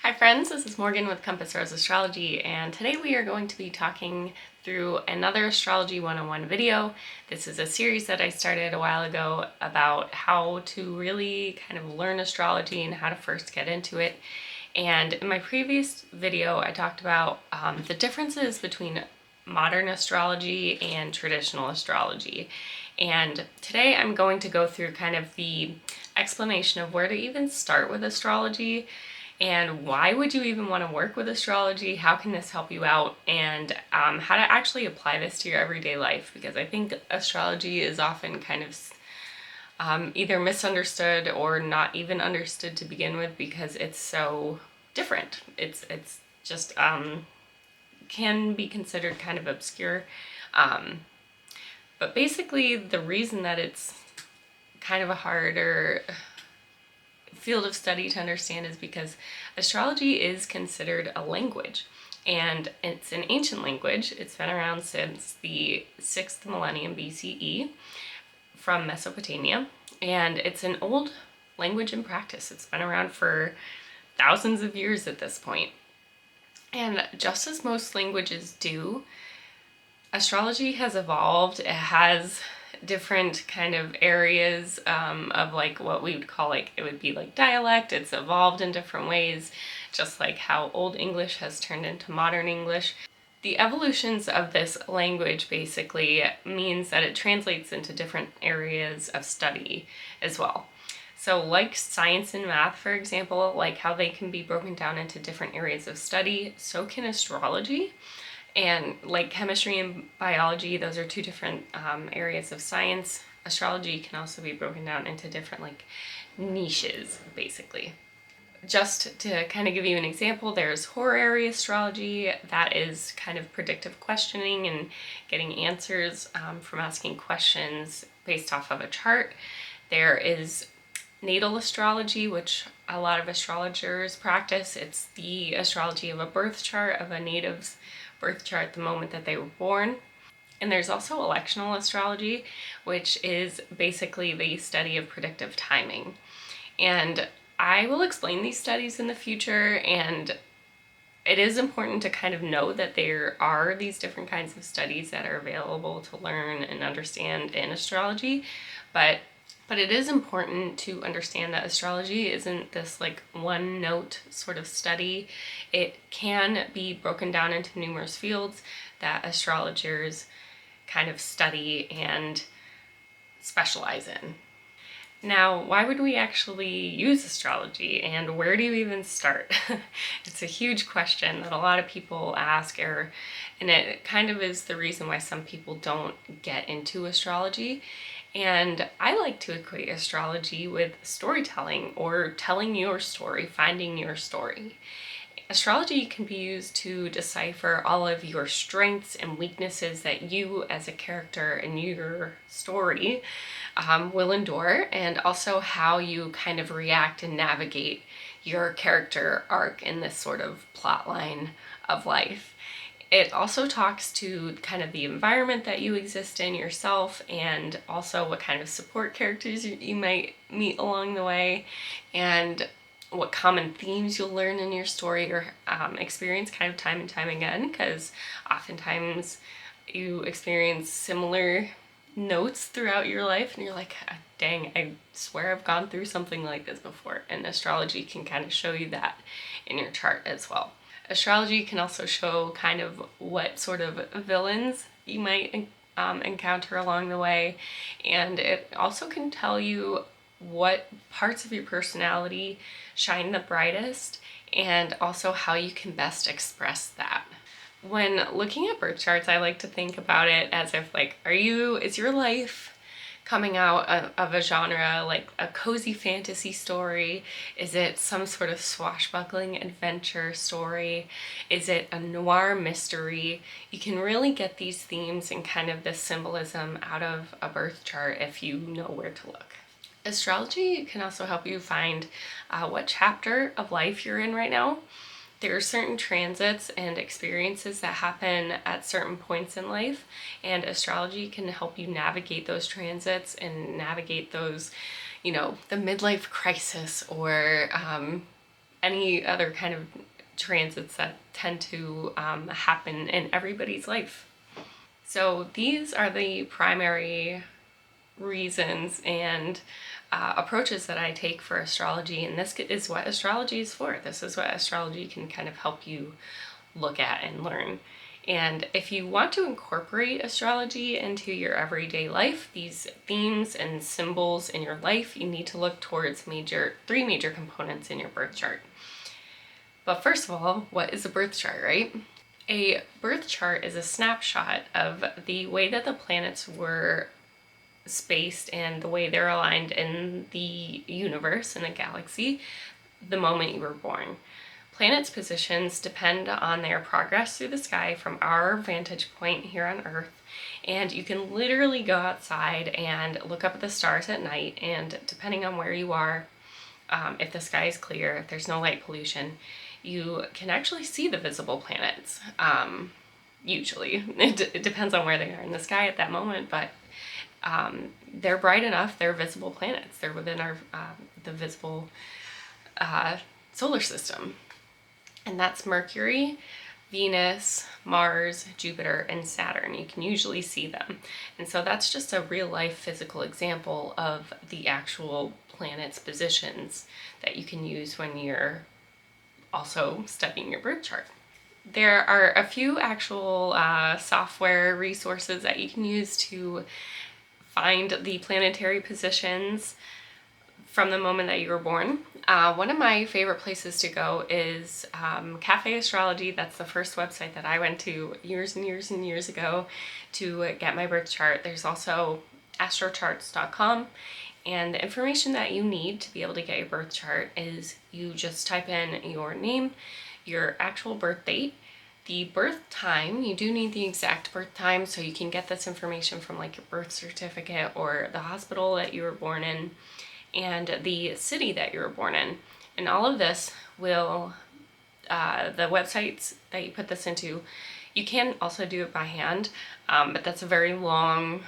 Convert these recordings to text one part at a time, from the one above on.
Hi friends, this is Morgan with Compass Rose Astrology, and today we are going to be talking through another Astrology 101 video. This is a series that I started a while ago about how to really kind of learn astrology and how to first get into it. And in my previous video, I talked about the differences between modern astrology and traditional astrology. And today I'm going to go through kind of the explanation of where to even start with astrology, and why would you even want to work with astrology, how can this help you out, and how to actually apply this to your everyday life, because I think astrology is often kind of either misunderstood or not even understood to begin with because it's so different. It's just can be considered kind of obscure. But basically the reason that it's kind of a harder field of study to understand is because astrology is considered a language, and it's an ancient language. It's been around since the 6th millennium BCE from Mesopotamia, and it's an old language in practice. It's been around for thousands of years at this point. And just as most languages do, astrology has evolved. It has different kind of areas of like what we would call, like, it would be like dialect. It's evolved in different ways, just like how Old English has turned into modern English. The evolutions of this language basically means that it translates into different areas of study as well. So like science and math, for example, like how they can be broken down into different areas of study, so can astrology. And like chemistry and biology, those are two different areas of science. Astrology can also be broken down into different like niches, basically. Just to kind of give you an example, there's horary astrology. That is kind of predictive questioning and getting answers from asking questions based off of a chart. There is natal astrology, which a lot of astrologers practice. It's the astrology of a birth chart, of a native's birth chart the moment that they were born. And there's also electional astrology, which is basically the study of predictive timing. And I will explain these studies in the future, and it is important to kind of know that there are these different kinds of studies that are available to learn and understand in astrology, but it is important to understand that astrology isn't this like one note sort of study. It can be broken down into numerous fields that astrologers kind of study and specialize in. Now, why would we actually use astrology, and where do you even start? It's a huge question that a lot of people ask, and it kind of is the reason why some people don't get into astrology. And I like to equate astrology with storytelling, or telling your story, finding your story. Astrology can be used to decipher all of your strengths and weaknesses that you as a character in your story will endure, and also how you kind of react and navigate your character arc in this sort of plot line of life. It also talks to kind of the environment that you exist in yourself, and also what kind of support characters you might meet along the way, and what common themes you'll learn in your story or experience kind of time and time again, because oftentimes you experience similar notes throughout your life and you're like, dang, I swear I've gone through something like this before. And astrology can kind of show you that in your chart as well. Astrology can also show kind of what sort of villains you might encounter along the way, and it also can tell you what parts of your personality shine the brightest, and also how you can best express that. When looking at birth charts, I like to think about it as if, like, is your life coming out of a genre like a cozy fantasy story? Is it some sort of swashbuckling adventure story? Is it a noir mystery? You can really get these themes and kind of this symbolism out of a birth chart if you know where to look. Astrology can also help you find what chapter of life you're in right now. There are certain transits and experiences that happen at certain points in life, and astrology can help you navigate those transits and navigate those, the midlife crisis, or any other kind of transits that tend to happen in everybody's life. So these are the primary reasons and approaches that I take for astrology, and this is what astrology is for. This is what astrology can kind of help you look at and learn. And if you want to incorporate astrology into your everyday life, these themes and symbols in your life, you need to look towards three major components in your birth chart. But first of all, what is a birth chart, right? A birth chart is a snapshot of the way that the planets were spaced and the way they're aligned in the universe, in the galaxy, the moment you were born. Planets' positions depend on their progress through the sky from our vantage point here on Earth, and you can literally go outside and look up at the stars at night, and depending on where you are, if the sky is clear, if there's no light pollution, you can actually see the visible planets. Usually, it depends on where they are in the sky at that moment, but they're bright enough, they're visible planets. They're within our the visible solar system. And that's Mercury, Venus, Mars, Jupiter, and Saturn. You can usually see them. And so that's just a real life physical example of the actual planets' positions that you can use when you're also studying your birth chart. There are a few actual software resources that you can use to find the planetary positions from the moment that you were born. One of my favorite places to go is Cafe Astrology. That's the first website that I went to years and years and years ago to get my birth chart. There's also astrocharts.com, and the information that you need to be able to get your birth chart is you just type in your name, your actual birth date, the birth time. You do need the exact birth time, so you can get this information from like your birth certificate or the hospital that you were born in, and the city that you were born in. And all of this will, the websites that you put this into, you can also do it by hand, but that's a very long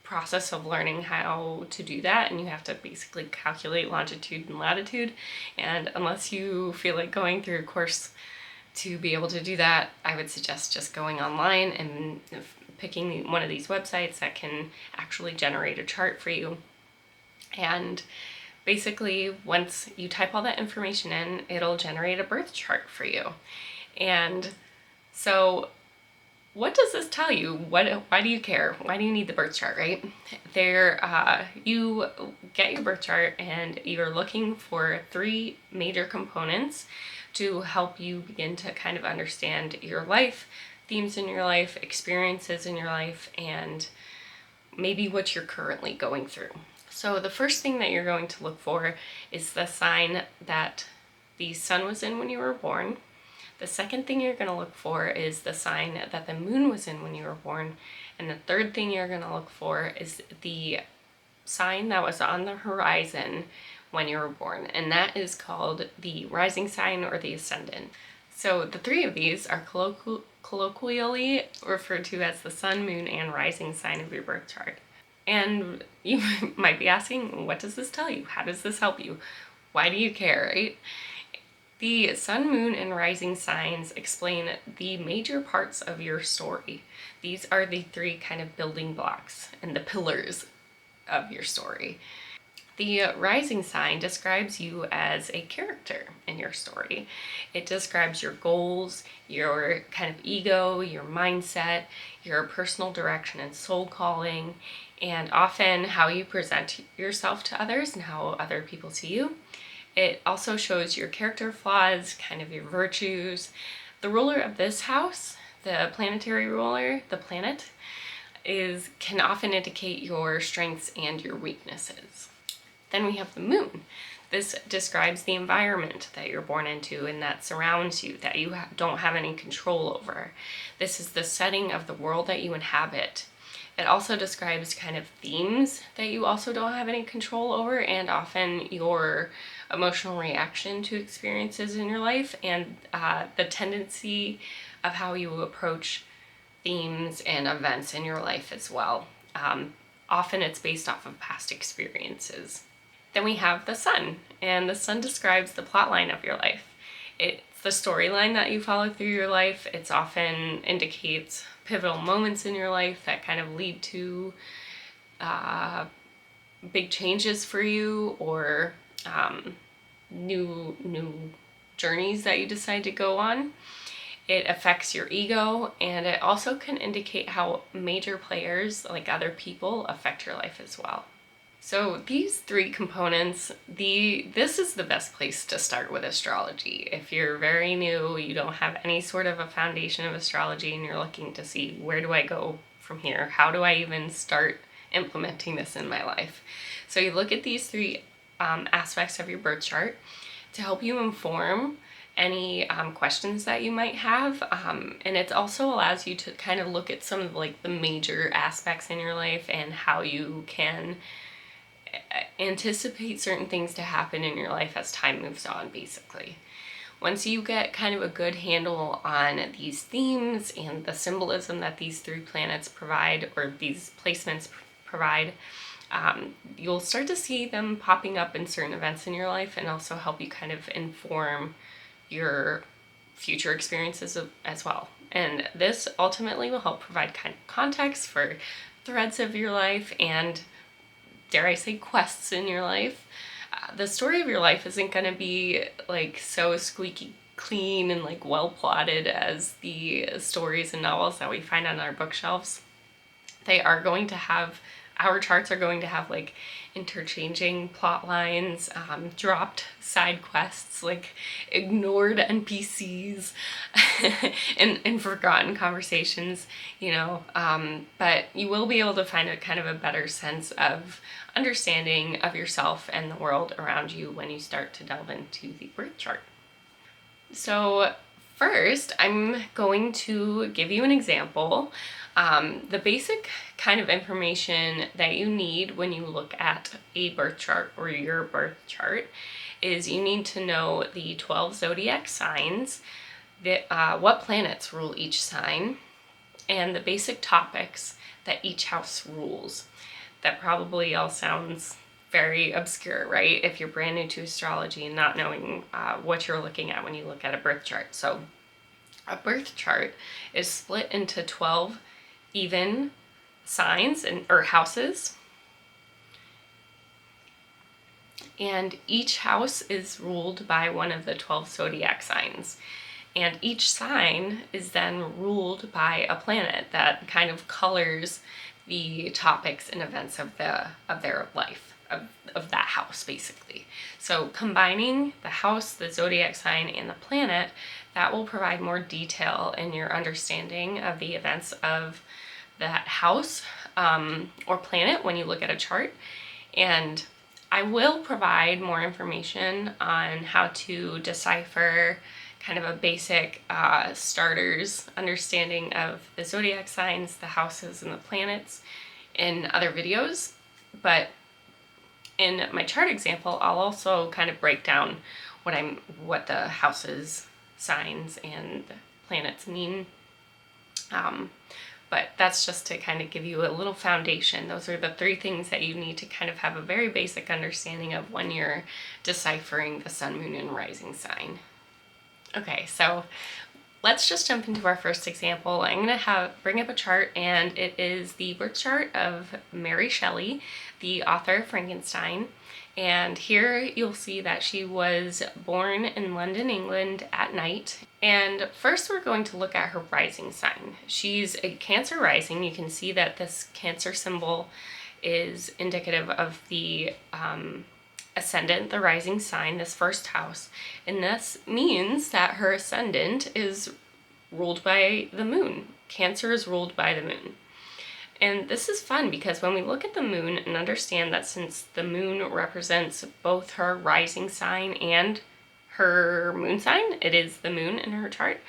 process of learning how to do that, and you have to basically calculate longitude and latitude, and unless you feel like going through a course to be able to do that, I would suggest just going online and picking one of these websites that can actually generate a chart for you. And basically, once you type all that information in, it'll generate a birth chart for you. And so what does this tell you? Why do you care? Why do you need the birth chart, right? You get your birth chart and you're looking for three major components to help you begin to kind of understand your life, themes in your life, experiences in your life, and maybe what you're currently going through. So the first thing that you're going to look for is the sign that the sun was in when you were born. The second thing you're going to look for is the sign that the moon was in when you were born. And the third thing you're going to look for is the sign that was on the horizon when you were born. And that is called the rising sign or the ascendant. So the three of these are colloquially referred to as the sun, moon, and rising sign of your birth chart. And you might be asking, what does this tell you? How does this help you? Why do you care, right? The sun, moon, and rising signs explain the major parts of your story. These are the three kind of building blocks and the pillars of your story. The rising sign describes you as a character in your story. It describes your goals, your kind of ego, your mindset, your personal direction and soul calling, and often how you present yourself to others and how other people see you. It also shows your character flaws, kind of your virtues. The ruler of this house, the planetary ruler, the planet, can often indicate your strengths and your weaknesses. Then we have the moon. This describes the environment that you're born into and that surrounds you, that you don't have any control over. This is the setting of the world that you inhabit. It also describes kind of themes that you also don't have any control over, and often your emotional reaction to experiences in your life and the tendency of how you approach themes and events in your life as well. Often it's based off of past experiences. Then we have the sun, and the sun describes the plot line of your life. It's the storyline that you follow through your life. It often indicates pivotal moments in your life that kind of lead to big changes for you, or new journeys that you decide to go on. It affects your ego, and it also can indicate how major players, like other people, affect your life as well. So these three components, this is the best place to start with astrology. If you're very new, you don't have any sort of a foundation of astrology, and you're looking to see, where do I go from here? How do I even start implementing this in my life? So you look at these three aspects of your birth chart to help you inform any questions that you might have, and it also allows you to kind of look at some of like the major aspects in your life and how you can anticipate certain things to happen in your life as time moves on, basically. Once you get kind of a good handle on these themes and the symbolism that these three planets provide, or these placements provide, you'll start to see them popping up in certain events in your life, and also help you kind of inform your future experiences as well. And this ultimately will help provide kind of context for threads of your life and, dare I say, quests in your life. The story of your life isn't going to be like so squeaky clean and like well plotted as the stories and novels that we find on our bookshelves. They are going to have, our charts are going to have like interchanging plot lines, dropped side quests, like ignored NPCs and forgotten conversations, but you will be able to find a kind of a better sense of understanding of yourself and the world around you when you start to delve into the birth chart. So first, I'm going to give you an example. The basic kind of information that you need when you look at a birth chart or your birth chart is you need to know the 12 zodiac signs, what planets rule each sign, and the basic topics that each house rules. That probably all sounds very obscure, right? If you're brand new to astrology and not knowing what you're looking at when you look at a birth chart. So a birth chart is split into 12 even signs or houses, and each house is ruled by one of the 12 zodiac signs, and each sign is then ruled by a planet that kind of colors the topics and events of their life, of that house, basically. So combining the house, the zodiac sign, and the planet, that will provide more detail in your understanding of the events of that house or planet when you look at a chart. And I will provide more information on how to decipher kind of a basic starter's understanding of the zodiac signs, the houses, and the planets in other videos. But in my chart example, I'll also kind of break down what the houses, signs, and planets mean. But that's just to kind of give you a little foundation. Those are the three things that you need to kind of have a very basic understanding of when you're deciphering the sun, moon, and rising sign. Okay, so let's just jump into our first example. I'm going to bring up a chart, and it is the birth chart of Mary Shelley, the author of Frankenstein. And here you'll see that she was born in London, England at night. And first we're going to look at her rising sign. She's a Cancer rising. You can see that this Cancer symbol is indicative of the ascendant, the rising sign, this first house. And this means that her ascendant is ruled by the moon. Cancer is ruled by the moon. And this is fun because when we look at the moon and understand that since the moon represents both her rising sign and her moon sign, it is the moon in her chart,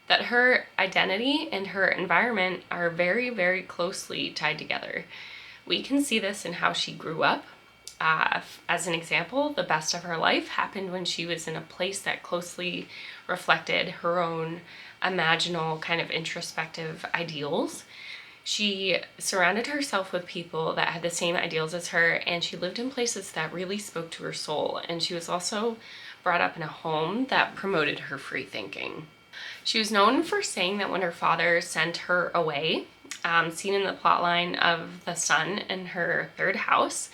that her identity and her environment are very, very closely tied together. We can see this in how she grew up. As an example, the best of her life happened when she was in a place that closely reflected her own imaginal kind of introspective ideals. She surrounded herself with people that had the same ideals as her, and she lived in places that really spoke to her soul. And she was also brought up in a home that promoted her free thinking. She was known for saying that when her father sent her away, seen in the plotline of the sun in her third house,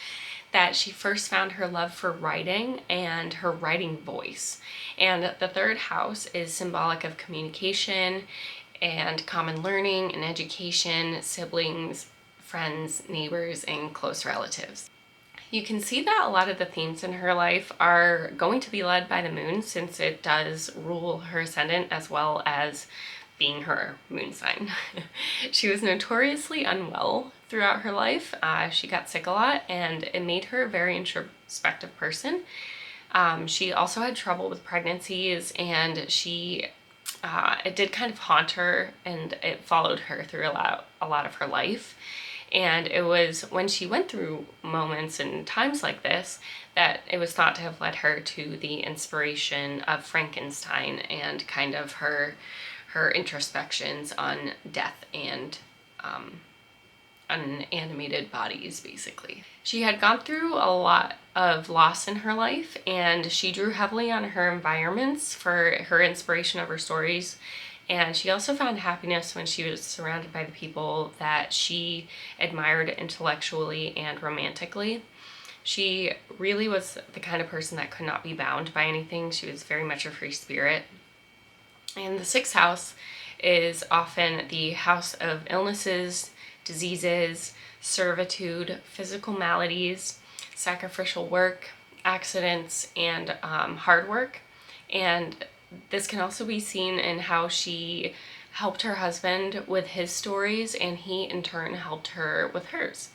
that she first found her love for writing and her writing voice. And the third house is symbolic of communication and common learning and education, siblings, friends, neighbors, and close relatives. You can see that a lot of the themes in her life are going to be led by the moon, since it does rule her ascendant as well as being her moon sign. She was notoriously unwell throughout her life. She got sick a lot, and it made her a very introspective person. She also had trouble with pregnancies, and it did kind of haunt her, and it followed her through a lot of her life. And it was when she went through moments and times like this that it was thought to have led her to the inspiration of Frankenstein and kind of her introspections on death and unanimated bodies, basically. She had gone through a lot of loss in her life, and she drew heavily on her environments for her inspiration of her stories. And she also found happiness when she was surrounded by the people that she admired intellectually and romantically. She really was the kind of person that could not be bound by anything. She was very much a free spirit. And the sixth house is often the house of illnesses, diseases, servitude, physical maladies, sacrificial work, accidents, and hard work. And this can also be seen in how she helped her husband with his stories, and he in turn helped her with hers.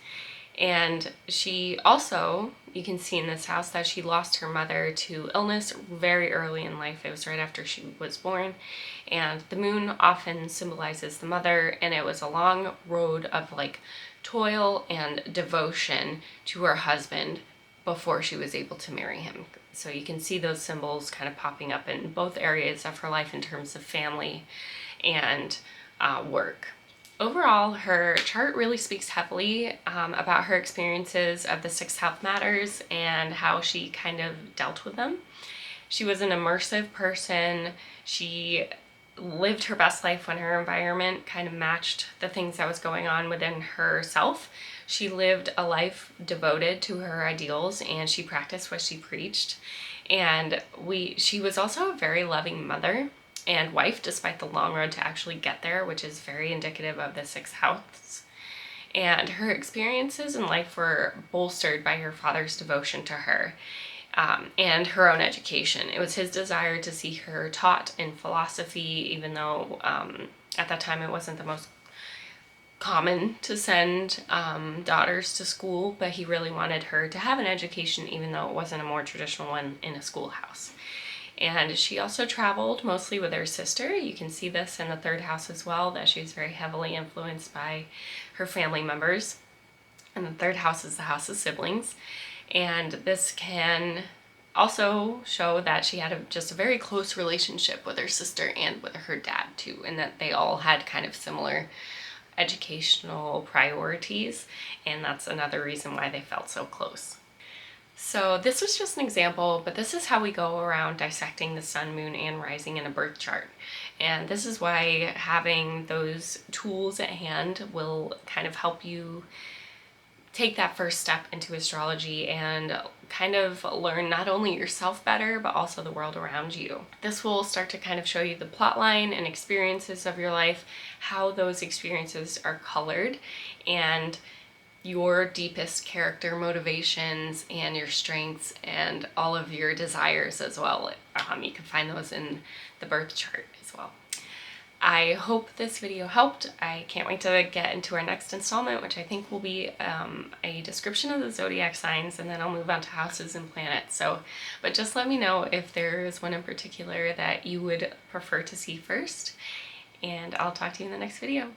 And she also, you can see in this house that she lost her mother to illness very early in life. It was right after she was born. And the moon often symbolizes the mother, and it was a long road of like toil and devotion to her husband before she was able to marry him. So you can see those symbols kind of popping up in both areas of her life in terms of family and work. Overall, her chart really speaks heavily about her experiences of the sixth house matters and how she kind of dealt with them. She was an immersive person. She lived her best life when her environment kind of matched the things that was going on within herself. She lived a life devoted to her ideals, and she practiced what she preached. And she was also a very loving mother and wife, despite the long road to actually get there, which is very indicative of the sixth house. And her experiences in life were bolstered by her father's devotion to her and her own education. It was his desire to see her taught in philosophy, even though at that time it wasn't the most common to send daughters to school, but he really wanted her to have an education, even though it wasn't a more traditional one in a schoolhouse. And she also traveled mostly with her sister. You can see this in the third house as well, that she was very heavily influenced by her family members. And the third house is the house of siblings. And this can also show that she had just a very close relationship with her sister and with her dad too, and that they all had kind of similar educational priorities, and that's another reason why they felt so close. So this was just an example, but this is how we go around dissecting the sun, moon, and rising in a birth chart. And this is why having those tools at hand will kind of help you take that first step into astrology and kind of learn not only yourself better, but also the world around you. This will start to kind of show you the plot line and experiences of your life, how those experiences are colored, and your deepest character motivations and your strengths and all of your desires as well. You can find those in the birth chart as well. I hope this video helped. I can't wait to get into our next installment, which I think will be a description of the zodiac signs, and then I'll move on to houses and planets. But just let me know if there is one in particular that you would prefer to see first, and I'll talk to you in the next video.